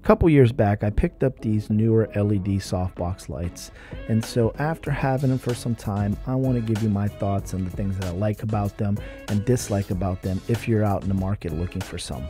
couple years back, I picked up these Neewer LED Softbox lights, and so after having them for some time, I want to give you my thoughts on the things that I like about them and dislike about them if you're out in the market looking for some.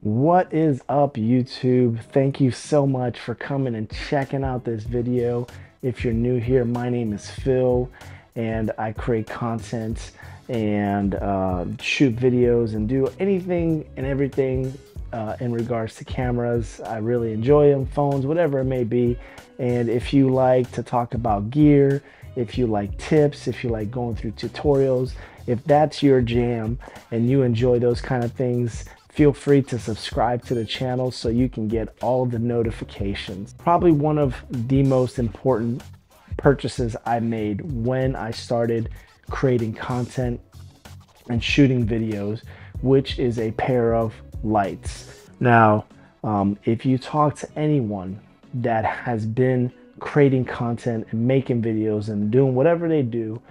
What is up, YouTube? Thank you so much for coming and checking out this video. If you're new here, my name is Phil and I create content and shoot videos and do anything and everything in regards to cameras. I really enjoy them, phones, whatever it may be. And if you like to talk about gear, if you like tips, if you like going through tutorials, if that's your jam and you enjoy those kind of things, feel free to subscribe to the channel so you can get all of the notifications. Probably one of the most important purchases I made when I started creating content and shooting videos, which is a pair of lights. Now, if you talk to anyone that has been creating content and making videos and doing whatever they do,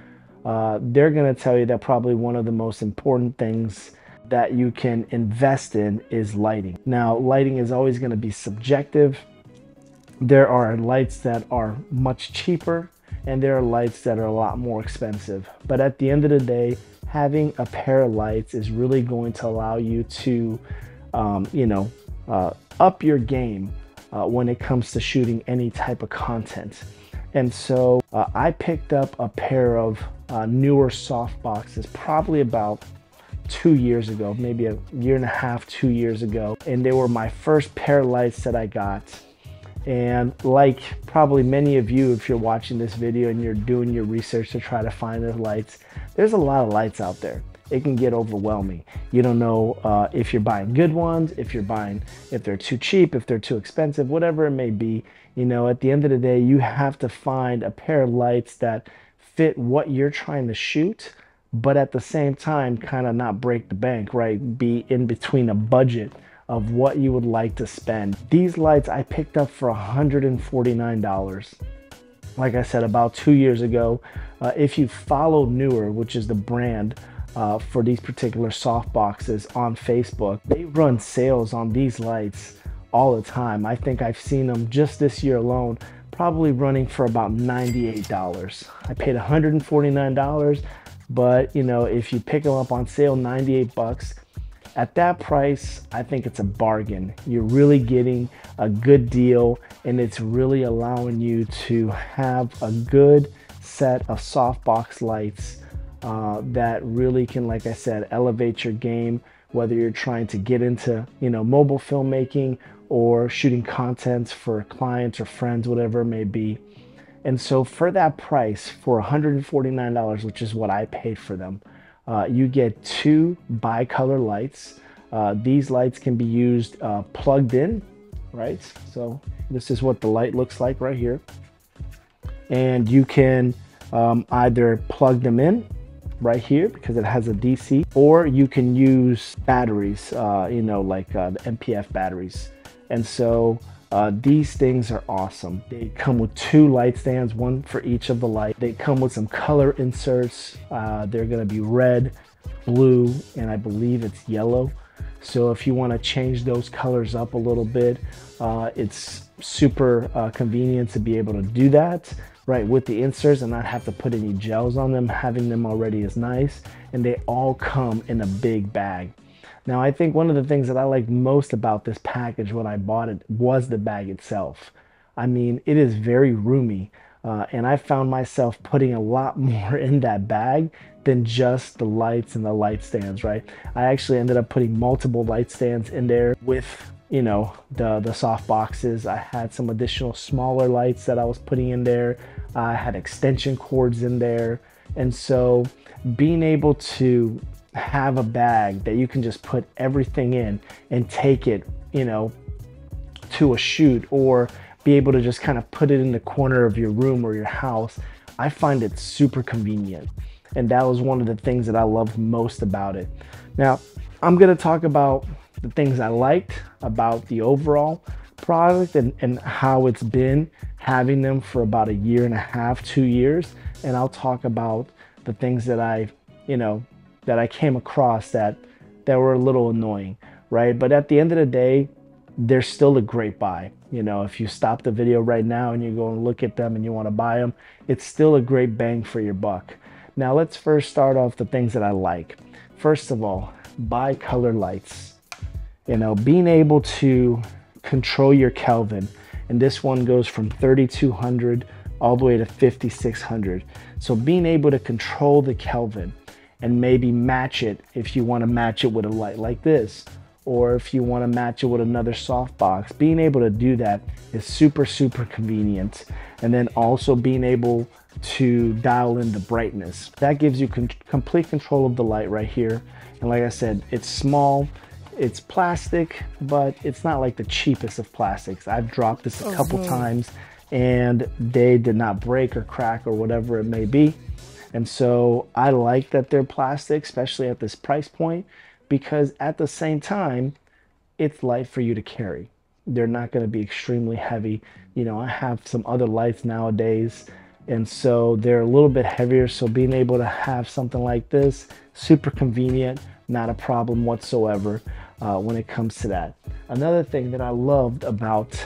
they're gonna tell you that probably one of the most important things that you can invest in is lighting. Now, lighting is always going to be subjective. There are lights that are much cheaper and there are lights that are a lot more expensive. But at the end of the day, having a pair of lights is really going to allow you to, up your game when it comes to shooting any type of content. And so I picked up a pair of Neewer softboxes probably about 2 years ago, maybe a year and a half, 2 years ago. And they were my first pair of lights that I got. And like probably many of you, if you're watching this video and you're doing your research to try to find the lights, there's a lot of lights out there. It can get overwhelming. You don't know if you're buying good ones, if they're too cheap, if they're too expensive, whatever it may be. You know, at the end of the day, you have to find a pair of lights that fit what you're trying to shoot, but at the same time kind of not break the bank, right? Be in between a budget of what you would like to spend. These lights I picked up for $149. Like I said, about 2 years ago. If you follow Neewer, which is the brand for these particular soft boxes on Facebook, they run sales on these lights all the time. I think I've seen them just this year alone, probably running for about $98. I paid $149. But you know, if you pick them up on sale, 98 bucks, at that price, I think it's a bargain. You're really getting a good deal and it's really allowing you to have a good set of softbox lights that really can, like I said, elevate your game, whether you're trying to get into, mobile filmmaking or shooting content for clients or friends, whatever it may be. And so for that price, for $149, which is what I paid for them, you get two bicolor lights. These lights can be used plugged in, right? So this is what the light looks like right here. And you can either plug them in right here because it has a DC, or you can use batteries, like the MPF batteries. And so these things are awesome. They come with two light stands, one for each of the light. They come with some color inserts. They're going to be red, blue, and I believe it's yellow. So if you want to change those colors up a little bit, it's super convenient to be able to do that, right, with the inserts and not have to put any gels on them. Having them already is nice, and they all come in a big bag. Now, I think one of the things that I liked most about this package when I bought it was the bag itself. I mean, it is very roomy, and I found myself putting a lot more in that bag than just the lights and the light stands, right? I actually ended up putting multiple light stands in there with, the soft boxes. I had some additional smaller lights that I was putting in there. I had extension cords in there. And so being able to have a bag that you can just put everything in and take it, to a shoot, or be able to just kind of put it in the corner of your room or your house, I find it super convenient. And that was one of the things that I loved most about it. Now, I'm going to talk about the things I liked about the overall product and how it's been having them for about a year and a half, 2 years. And I'll talk about the things that that I came across that were a little annoying, right? But at the end of the day, they're still a great buy. If you stop the video right now and you go and look at them and you want to buy them, it's still a great bang for your buck. Now let's first start off the things that I like. First of all, bi-color lights. Being able to control your Kelvin, and this one goes from 3200 all the way to 5600. So being able to control the Kelvin and maybe match it if you want to match it with a light like this, or if you want to match it with another softbox, being able to do that is super, super convenient. And then also being able to dial in the brightness. That gives you complete control of the light right here. And like I said, it's small, it's plastic, but it's not like the cheapest of plastics. I've dropped this a couple times and they did not break or crack or whatever it may be. And so I like that they're plastic, especially at this price point, because at the same time, it's light for you to carry. They're not going to be extremely heavy. I have some other lights nowadays, and so they're a little bit heavier. So being able to have something like this, super convenient, not a problem whatsoever when it comes to that. Another thing that I loved about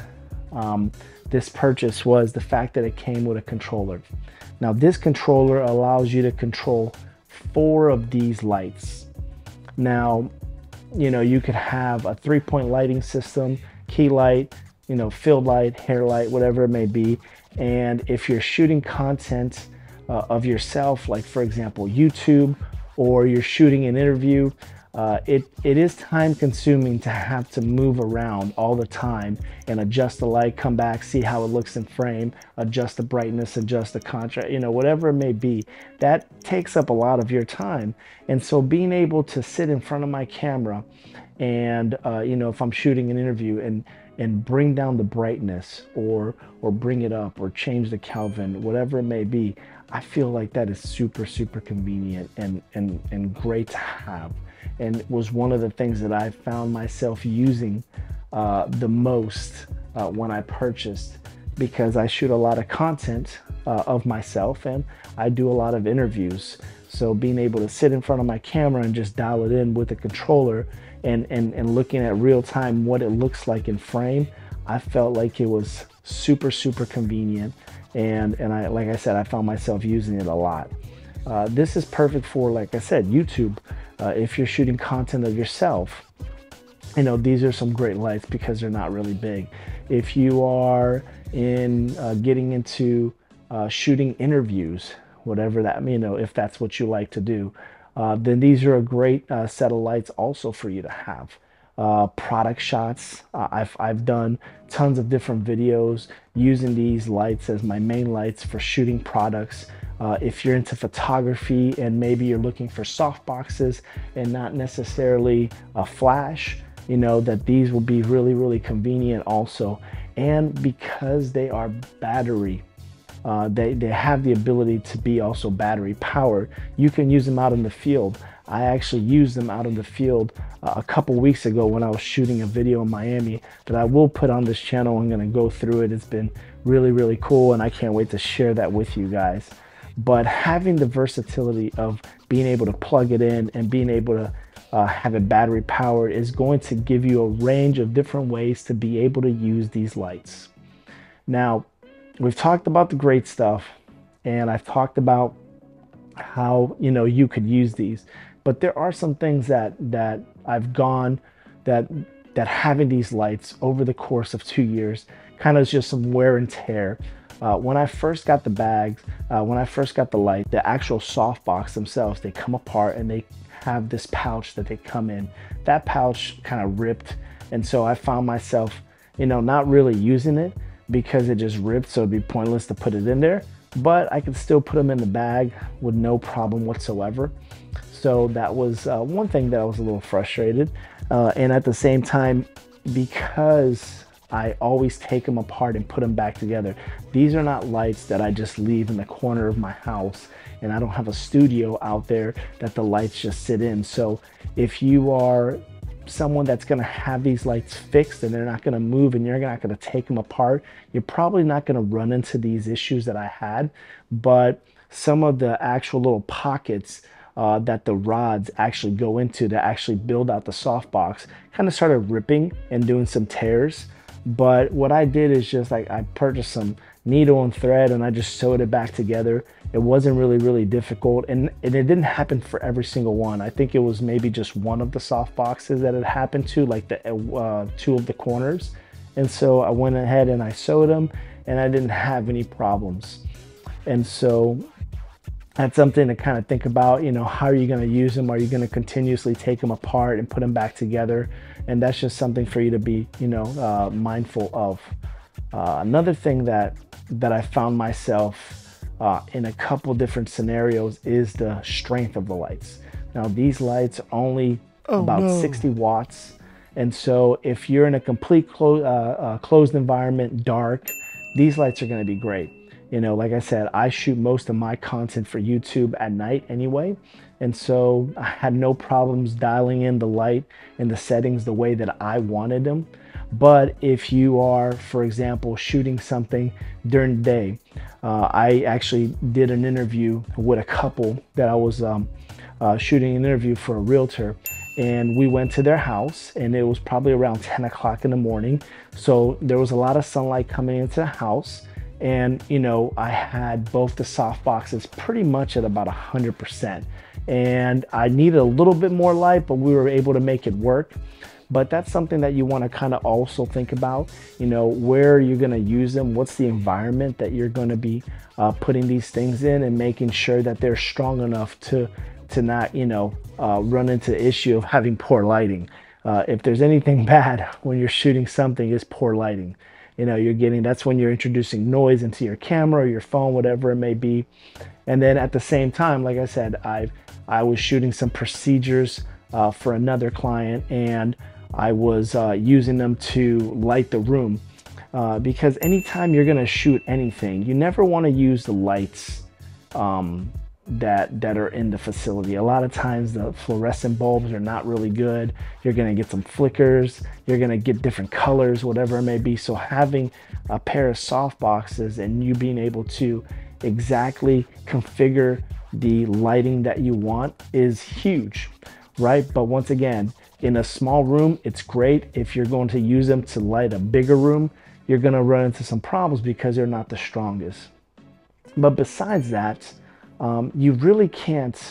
this purchase was the fact that it came with a controller. Now this controller allows you to control 4 of these lights. Now, you could have a 3-point lighting system, key light, field light, hair light, whatever it may be. And if you're shooting content of yourself, like for example, YouTube, or you're shooting an interview, it is time consuming to have to move around all the time and adjust the light, come back, see how it looks in frame, adjust the brightness, adjust the contrast, whatever it may be. That takes up a lot of your time. And so being able to sit in front of my camera and, if I'm shooting an interview and bring down the brightness or bring it up or change the Kelvin, whatever it may be, I feel like that is super, super convenient and great to have. And it was one of the things that I found myself using the most when I purchased, because I shoot a lot of content of myself and I do a lot of interviews. So being able to sit in front of my camera and just dial it in with a controller and looking at real time what it looks like in frame, I felt like it was super, super convenient. And like I said, I found myself using it a lot. This is perfect for, like I said, YouTube. If you're shooting content of yourself, these are some great lights because they're not really big. If you are getting into shooting interviews, whatever that, if that's what you like to do, then these are a great set of lights also for you to have. Product shots. I've done tons of different videos using these lights as my main lights for shooting products. If you're into photography and maybe you're looking for soft boxes and not necessarily a flash, that these will be really, really convenient also. And because they are battery, they have the ability to be also battery powered, you can use them out in the field. I actually used them out in the field a couple weeks ago when I was shooting a video in Miami that I will put on this channel. I'm going to go through it. It's been really, really cool, and I can't wait to share that with you guys. But having the versatility of being able to plug it in and being able to have it battery powered is going to give you a range of different ways to be able to use these lights. Now, we've talked about the great stuff, and I've talked about how you could use these, but there are some things that I've gone that having these lights over the course of 2 years kind of just some wear and tear. When I first got the bags, when I first got the light, the actual softbox themselves, they come apart and they have this pouch that they come in. That pouch kind of ripped, and so I found myself, not really using it because it just ripped, so it'd be pointless to put it in there. But I could still put them in the bag with no problem whatsoever. So that was one thing that I was a little frustrated. And at the same time, because I always take them apart and put them back together. These are not lights that I just leave in the corner of my house, and I don't have a studio out there that the lights just sit in. So if you are someone that's going to have these lights fixed and they're not going to move and you're not going to take them apart, you're probably not going to run into these issues that I had. But some of the actual little pockets that the rods actually go into to actually build out the softbox kind of started ripping and doing some tears. But what I did is just like I purchased some needle and thread and I just sewed it back together. It wasn't really difficult, and it didn't happen for every single one. I think it was maybe just one of the soft boxes that it happened to, like the 2 of the corners. And so I went ahead and I sewed them and I didn't have any problems. And so that's something to kind of think about. You know, how are you going to use them? Are you going to continuously take them apart and put them back together? And that's just something for you to be, you know, mindful of. Another thing that I found myself in a couple different scenarios is the strength of the lights. Now these lights are only about 60 watts. And so if you're in a complete closed environment, dark, these lights are going to be great. You know, like I said, I shoot most of my content for YouTube at night anyway. And so I had no problems dialing in the light and the settings the way that I wanted them. But if you are, for example, shooting something during the day, I actually did an interview with a couple that I was shooting an interview for a realtor, and we went to their house and it was probably around 10 o'clock in the morning. So there was a lot of sunlight coming into the house. And, you know, I had both the soft boxes pretty much at about 100%. And I needed a little bit more light, but we were able to make it work. But that's something that you want to kind of also think about, you know, where you're going to use them, what's the environment that you're going to be putting these things in, and making sure that they're strong enough to not, you know, run into the issue of having poor lighting. If there's anything bad when you're shooting something, it's poor lighting. You know, that's when you're introducing noise into your camera or your phone, whatever it may be. And then at the same time, like I said, I was shooting some procedures for another client, and I was using them to light the room because anytime you're gonna shoot anything, you never want to use the lights that are in the facility. A lot of times the fluorescent bulbs are not really good. You're gonna get some flickers, you're gonna get different colors, whatever it may be. So having a pair of soft boxes and you being able to exactly configure the lighting that you want is huge, right? But once again, in a small room, it's great. If you're going to use them to light a bigger room, you're gonna run into some problems because they're not the strongest. But besides that, you really can't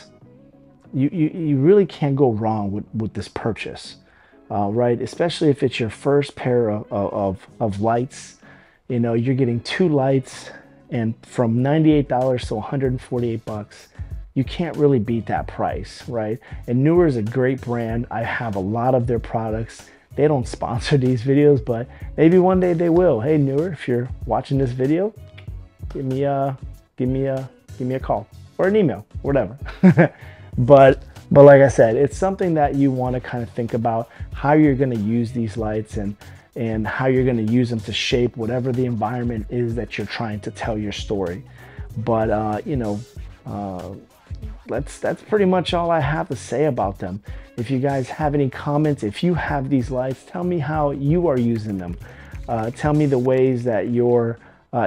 go wrong with this purchase, right? Especially if it's your first pair of lights. You know, you're getting 2 lights, and from $98 to $148, you can't really beat that price, right? And Neewer is a great brand. I have a lot of their products. They don't sponsor these videos, but maybe one day they will. Hey Neewer, if you're watching this video, give me a call or an email, whatever. but like I said, it's something that you want to kind of think about how you're going to use these lights and how you're going to use them to shape whatever the environment is that you're trying to tell your story. But you know, that's pretty much all I have to say about them. If you guys have any comments, if you have these lights, tell me how you are using them. Tell me the ways that you're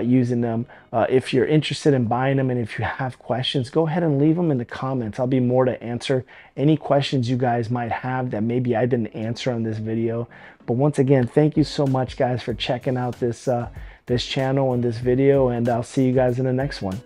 using them. If you're interested in buying them and if you have questions, go ahead and leave them in the comments. I'll be more to answer any questions you guys might have that maybe I didn't answer on this video. But once again, thank you so much guys for checking out this channel and this video, and I'll see you guys in the next one.